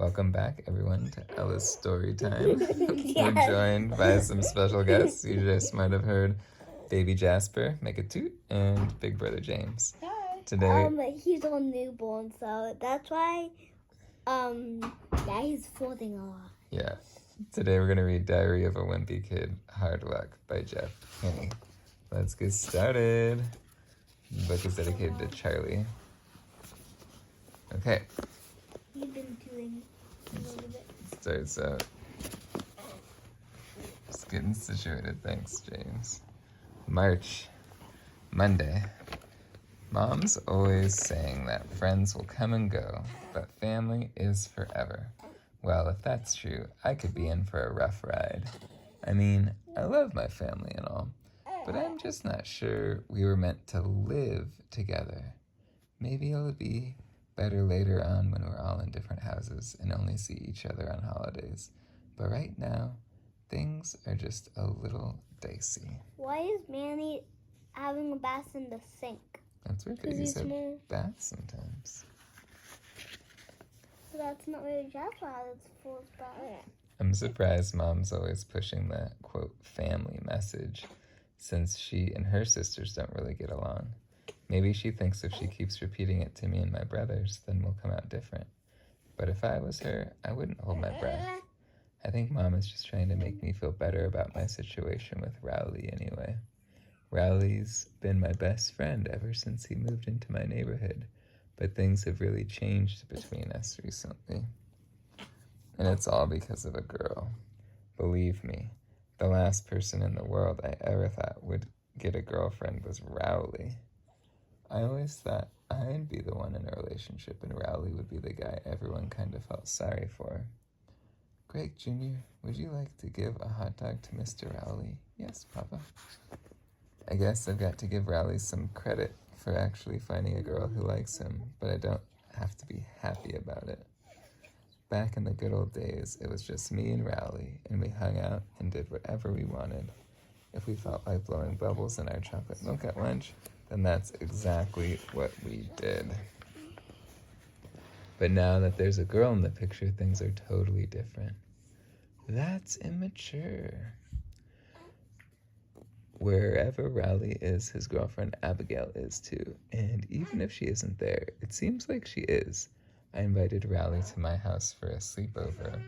Welcome back, everyone, to Ella's story time. We're Yes. joined by some special guests. You just might have heard baby Jasper, make a toot, and big brother James. Hi. Today, He's all newborn, so that's why, he's folding a lot. yeah, today we're going to read Diary of a Wimpy Kid, Hard Luck by Jeff Kinney. Let's get started. The book is dedicated to Charlie. Okay, He's been doing a little bit. starts out. Just getting situated. Thanks, James. March, Monday. Mom's always saying that friends will come and go, but family is forever. Well, if that's true, I could be in for a rough ride. I mean, I love my family and all, but I'm just not sure we were meant to live together. Maybe it'll be better later on when we're all in different houses and only see each other on holidays. But right now, things are just a little dicey. Why is Manny having a bath in the sink? That's where 'Cause babies he's have small. baths sometimes. So that's not really Jasper has its full bath. I'm surprised Mom's always pushing the, quote, family message, since she and her sisters don't really get along. Maybe she thinks if she keeps repeating it to me and my brothers, then we'll come out different. But if I was her, I wouldn't hold my breath. I think Mom is just trying to make me feel better about my situation with Rowley anyway. Rowley's been my best friend ever since he moved into my neighborhood, but things have really changed between us recently. And it's all because of a girl. Believe me, the last person in the world I ever thought would get a girlfriend was Rowley. I always thought I'd be the one in a relationship and Rowley would be the guy everyone kind of felt sorry for. Greg Jr., would you like to give a hot dog to Mr. Rowley? Yes, Papa. I guess I've got to give Rowley some credit for actually finding a girl who likes him, but I don't have to be happy about it. Back in the good old days, it was just me and Rowley, and we hung out and did whatever we wanted. If we felt like blowing bubbles in our chocolate milk at lunch, then that's exactly what we did. But now that there's a girl in the picture, things are totally different. That's immature. Wherever Rowley is, his girlfriend Abigail is too. And even if she isn't there, it seems like she is. I invited Rowley to my house for a sleepover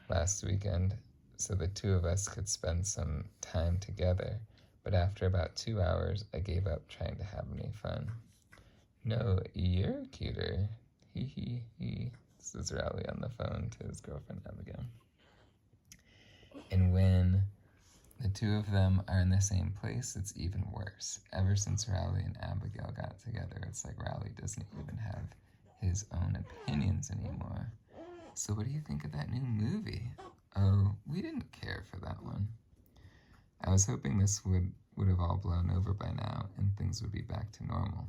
last weekend so the two of us could spend some time together. But after about 2 hours, I gave up trying to have any fun. No, you're cuter. Hee hee hee, says Rowley on the phone to his girlfriend Abigail. And when the two of them are in the same place, it's even worse. Ever since Rowley and Abigail got together, it's like Rowley doesn't even have his own opinions anymore. So what do you think of that new movie? Oh, we didn't care for that one. I was hoping this would have all blown over by now and things would be back to normal,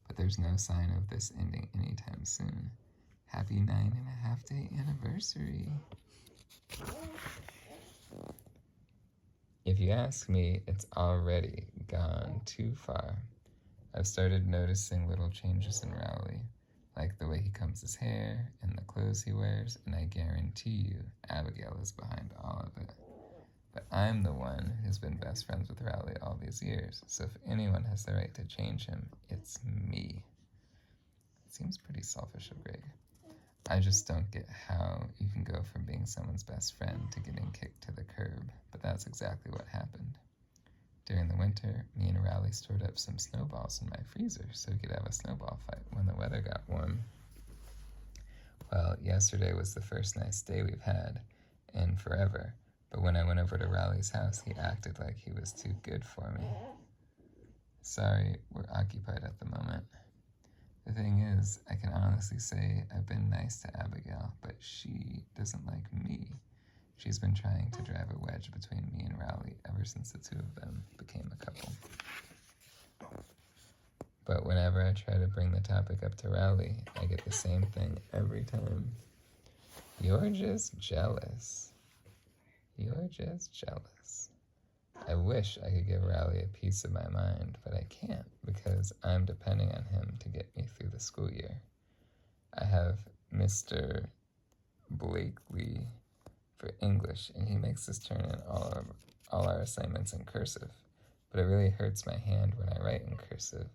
but there's no sign of this ending anytime soon. Happy 9.5-day anniversary. If you ask me, it's already gone too far. I've started noticing little changes in Rowley, like the way he combs his hair and the clothes he wears, and I guarantee you Abigail is behind all of it. But I'm the one who's been best friends with Rowley all these years, so if anyone has the right to change him, it's me. It seems pretty selfish of Greg. I just don't get how you can go from being someone's best friend to getting kicked to the curb, but that's exactly what happened. During the winter, me and Rowley stored up some snowballs in my freezer so we could have a snowball fight when the weather got warm. Well, yesterday was the first nice day we've had in forever, but when I went over to Rowley's house, he acted like he was too good for me. Sorry, we're occupied at the moment. The thing is, I can honestly say I've been nice to Abigail, but she doesn't like me. She's been trying to drive a wedge between me and Rowley ever since the two of them became a couple. But whenever I try to bring the topic up to Rowley, I get the same thing every time. You're just jealous. You're just jealous. I wish I could give Rowley a piece of my mind, but I can't because I'm depending on him to get me through the school year. I have Mr. Blakely for English, and he makes us turn in all our assignments in cursive. But it really hurts my hand when I write in cursive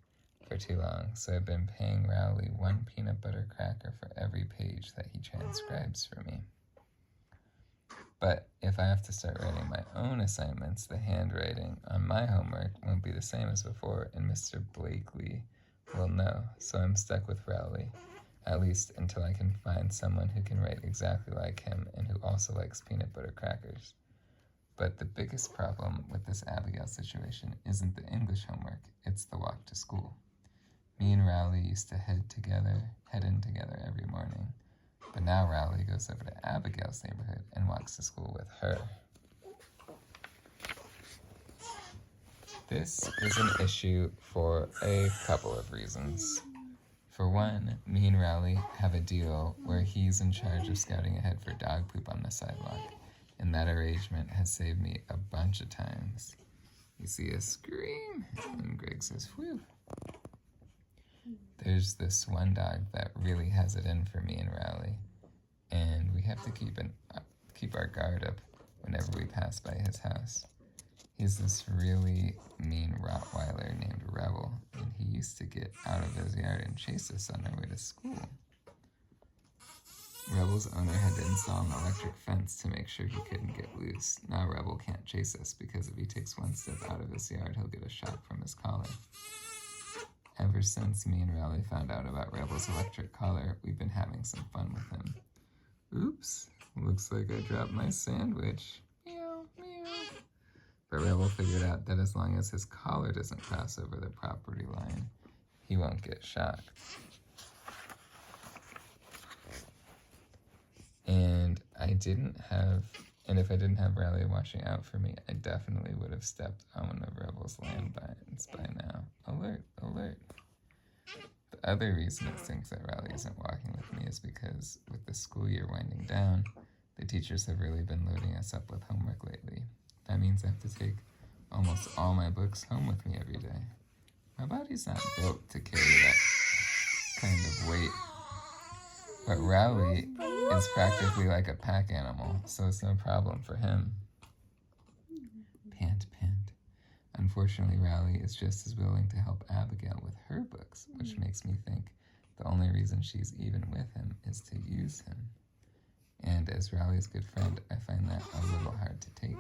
for too long, so I've been paying Rowley 1 peanut butter cracker for every page that he transcribes for me. But if I have to start writing my own assignments, the handwriting on my homework won't be the same as before, and Mr. Blakely will know, so I'm stuck with Rowley, at least until I can find someone who can write exactly like him and who also likes peanut butter crackers. But the biggest problem with this Abigail situation isn't the English homework, it's the walk to school. Me and Rowley used to head in together every morning. But now Rowley goes over to Abigail's neighborhood and walks to school with her. This is an issue for a couple of reasons. For one, me and Rowley have a deal where he's in charge of scouting ahead for dog poop on the sidewalk, and that arrangement has saved me a bunch of times. You see us scream, and Greg says, whew. There's this one dog that really has it in for me and Rowley, and we have to keep our guard up whenever we pass by his house. He's this really mean Rottweiler named Rebel, and he used to get out of his yard and chase us on our way to school. Rebel's owner had to install an electric fence to make sure he couldn't get loose. Now Rebel can't chase us because if he takes one step out of his yard, he'll get a shock from his collar. Ever since me and Rowley found out about Rebel's electric collar, we've been having some fun with him. Oops, looks like I dropped my sandwich. Meow, meow. But Rebel figured out that as long as his collar doesn't cross over the property line, he won't get shocked. And if I didn't have Rowley watching out for me, I definitely would have stepped on one of Rebel's landmines by now. Alert, alert. The other reason it stinks that Rowley isn't walking with me is because with the school year winding down, the teachers have really been loading us up with homework lately. That means I have to take almost all my books home with me every day. My body's not built to carry that kind of weight. But Rowley is practically like a pack animal, so it's no problem for him. Pant, pant. Unfortunately, Rowley is just as willing to help Abigail with her books, which makes me think the only reason she's even with him is to use him. And as Rowley's good friend, I find that a little hard to take.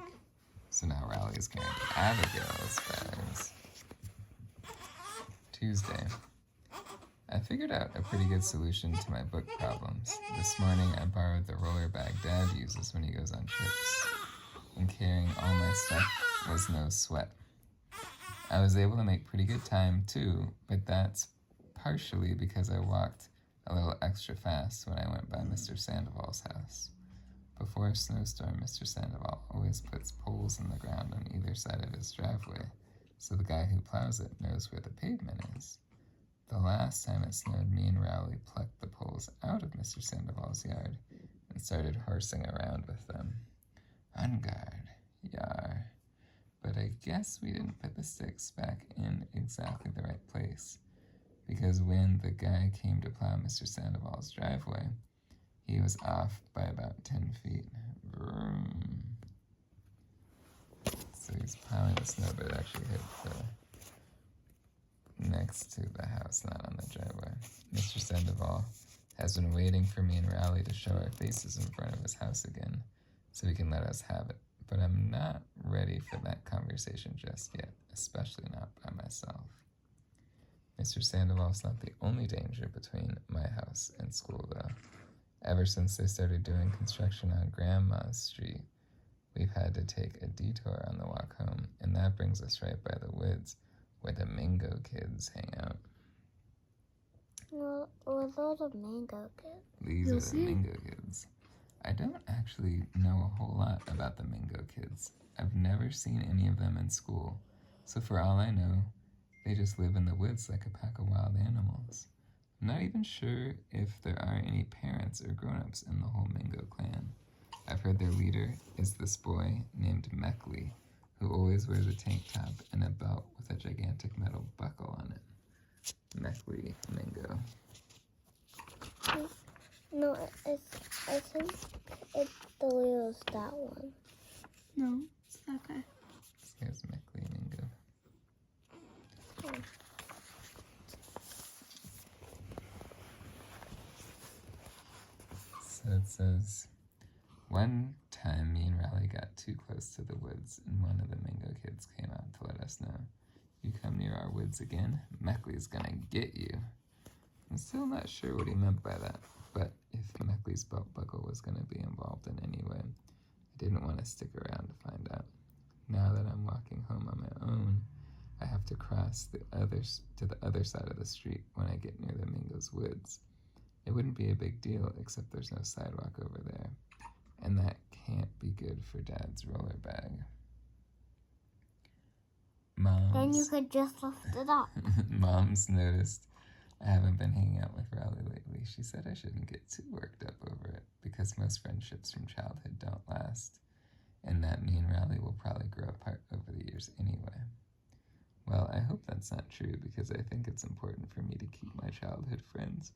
So now Rowley is carrying Abigail's bags. Tuesday. I figured out a pretty good solution to my book problems. This morning I borrowed the roller bag Dad uses when he goes on trips, and carrying all my stuff was no sweat. I was able to make pretty good time too, but that's partially because I walked a little extra fast when I went by Mr. Sandoval's house. Before a snowstorm, Mr. Sandoval always puts poles in the ground on either side of his driveway, so the guy who plows it knows where the pavement is. The last time it snowed, me and Rowley plucked the poles out of Mr. Sandoval's yard and started horsing around with them. On guard, yar. But I guess we didn't put the sticks back in exactly the right place, because when the guy came to plow Mr. Sandoval's driveway, he was off by about 10 feet. Vroom. So he's plowing the snow, but it actually hit next to the house, not on the driveway. Mr. Sandoval has been waiting for me and Rowley to show our faces in front of his house again, so he can let us have it. But I'm not ready for that conversation just yet, especially not by myself. Mr. Sandoval's not the only danger between my house and school, though. Ever since they started doing construction on Grandma's Street, we've had to take a detour on the walk home, and that brings us right by the woods where the Mingo kids hang out. Well, what are the Mingo kids? These are the Mingo kids. I don't actually know a whole lot about the Mingo kids. I've never seen any of them in school, so for all I know, they just live in the woods like a pack of wild animals. I'm not even sure if there are any parents or grown-ups in the whole Mingo clan. I've heard their leader is this boy named Meckley, who always wears a tank top and a belt with a gigantic metal buckle on it. Meckley Mingo. No, I think the wheel's that one. No, it's that guy. Here's Meckley Mingo. Oh. So it says, one time me and Riley got too close to the woods, and one of the Mingo kids came out to let us know. You come near our woods again, Meckley's gonna get you. I'm still not sure what he meant by that, but if Meckley's belt buckle was gonna be involved in any way, I didn't want to stick around to find out. Now that I'm walking home on my own, I have to cross to the other side of the street when I get near the Mingo's woods. It wouldn't be a big deal, except there's no sidewalk over there, and that can't be good for Dad's roller bag. Then you could just lift it up. Mom's noticed I haven't been hanging out with Riley lately. She said I shouldn't get too worked up over it, because most friendships from childhood don't last, and that me and Riley will probably grow apart over the years anyway. Well, I hope that's not true, because I think it's important for me to keep my childhood friends,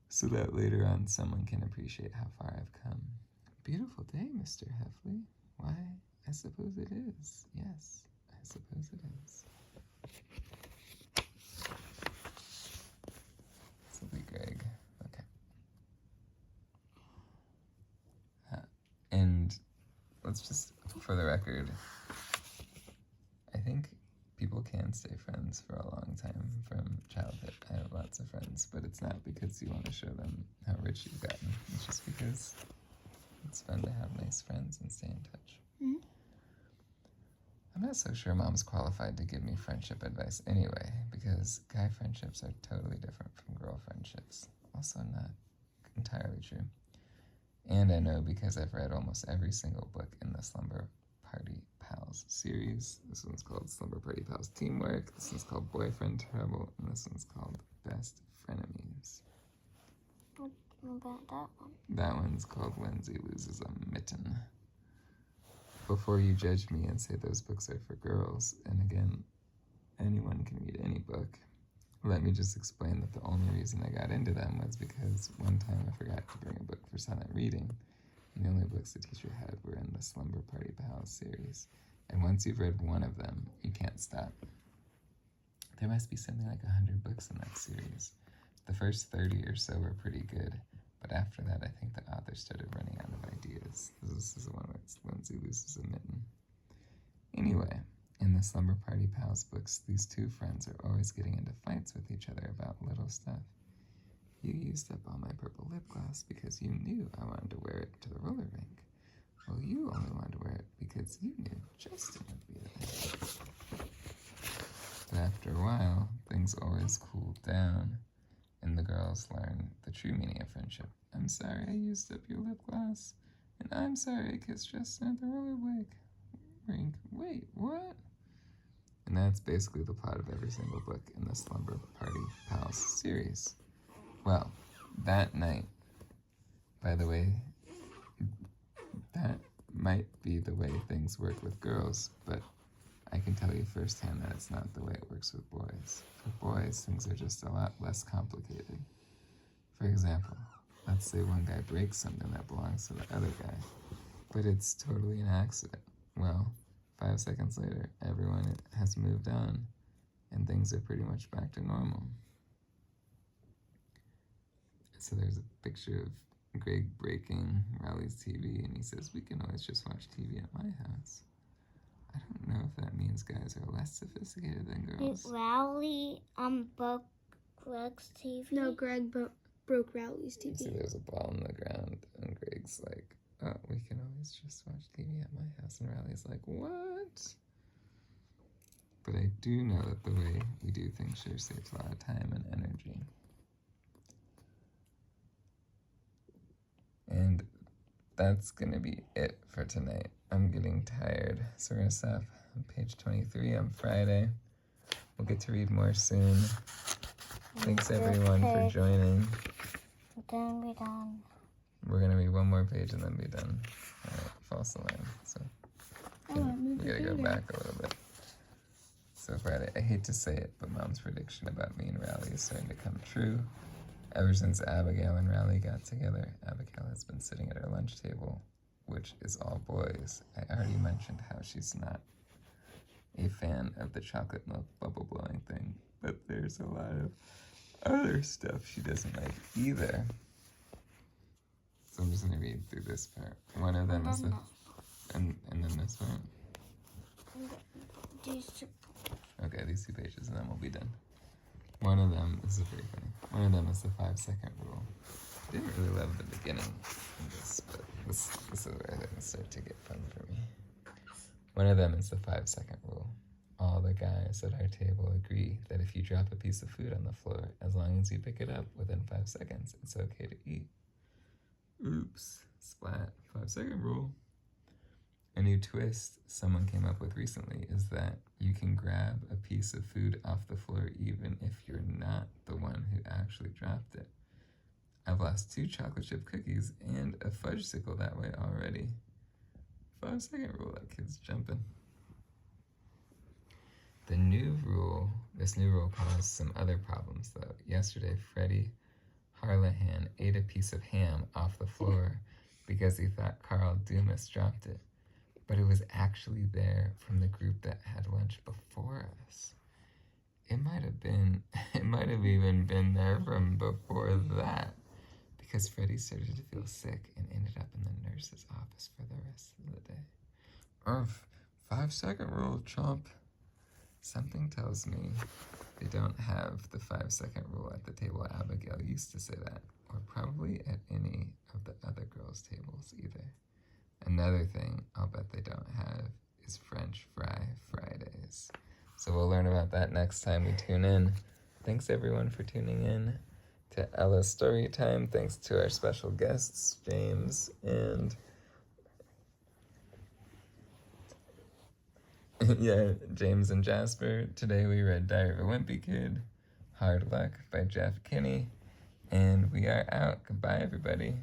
so that later on someone can appreciate how far I've come. Beautiful day, Mr. Heffley. Why, I suppose it is. Yes, I suppose it is. This will be Greg. Okay. And let's just, for the record, I think people can stay friends for a long time from childhood. I have lots of friends, but it's not because you want to show them how rich you've gotten. It's just because it's fun to have nice friends and stay in touch. Mm-hmm. I'm not so sure Mom's qualified to give me friendship advice anyway, because guy friendships are totally different from girl friendships. Also not entirely true. And I know because I've read almost every single book in the Slumber Party Pals series. This one's called Slumber Party Pals Teamwork, this one's called Boyfriend Trouble, and this one's called Best Frenemies. What about that one? That one's called Lindsay Loses a Mitten. Before you judge me and say those books are for girls, and again, anyone can read any book, let me just explain that the only reason I got into them was because one time I forgot to bring a book for silent reading, and the only books the teacher had were in the Slumber Party Pals series. And once you've read one of them, you can't stop. There must be something like 100 books in that series. The first 30 or so were pretty good, but after that, I think the author started running out of ideas. This is the one where it's Lindsay Loses a Mitten. Anyway, in the Slumber Party Pals books, these two friends are always getting into fights with each other about little stuff. You used up all my purple lip gloss because you knew I wanted to wear it to the roller rink. Well, you only wanted to wear it because you knew Justin would be there. But after a while, things always cooled down, and the girls learn the true meaning of friendship. I'm sorry I used up your lip gloss, and I'm sorry I kissed Justin at the roller rink. Wait, what? And that's basically the plot of every single book in the Slumber Party Pals series. Well, that night, by the way, that might be the way things work with girls, but I can tell you firsthand that it's not the way it works with boys. For boys, things are just a lot less complicated. For example, let's say one guy breaks something that belongs to the other guy, but it's totally an accident. Well, 5 seconds later, everyone has moved on, and things are pretty much back to normal. So there's a picture of Greg breaking Riley's TV, and he says, we can always just watch TV at my house. I don't know if that means guys are less sophisticated than girls. Riley broke Greg's TV? No, Greg broke Riley's TV. So there's a ball on the ground, and Greg's like, oh, we can always just watch TV at my house. And Riley's like, what? But I do know that the way we do things sure saves a lot of time and energy. And that's going to be it for tonight. I'm getting tired. So we're going to stop on page 23 on Friday. We'll get to read more soon. Thanks everyone for joining. Then we're done. We're going to read one more page and then be done. All right, false alarm. So we got to go back a little bit. So Friday, I hate to say it, but Mom's prediction about me and Riley is starting to come true. Ever since Abigail and Riley got together, Abigail has been sitting at our lunch table, which is all boys. I already mentioned how she's not a fan of the chocolate milk bubble blowing thing, but there's a lot of other stuff she doesn't like either. So I'm just gonna read through this part. One of them is the, and then this part. Okay, these 2 pages, and then we'll be done. One of them, this is very funny. One of them is the 5-second rule. I didn't really love the beginning of this, but this is where things start to get fun for me. One of them is the 5-second rule. All the guys at our table agree that if you drop a piece of food on the floor, as long as you pick it up within 5 seconds, it's okay to eat. Oops, splat, 5-second rule. A new twist someone came up with recently is that you can grab a piece of food off the floor even if you're not the one who actually dropped it. I've lost 2 chocolate chip cookies and a fudgesicle that way already. 5-second rule, that kid's jumping. This new rule caused some other problems though. Yesterday, Freddie Harlahan ate a piece of ham off the floor because he thought Carl Dumas dropped it. But it was actually there from the group that had lunch before us. It might have even been there from before that, because Freddie started to feel sick and ended up in the nurse's office for the rest of the day. 5-second rule, chump. Something tells me they don't have the 5-second rule at the table Abigail used to sit at, or probably at any of the other girls' tables either. Another thing I'll bet they don't have is French fry Fridays. So we'll learn about that next time we tune in. Thanks everyone for tuning in to Ella's Story Time. Thanks to our special guests, James and James and Jasper. Today we read Diary of a Wimpy Kid, Hard Luck by Jeff Kinney, and we are out. Goodbye everybody.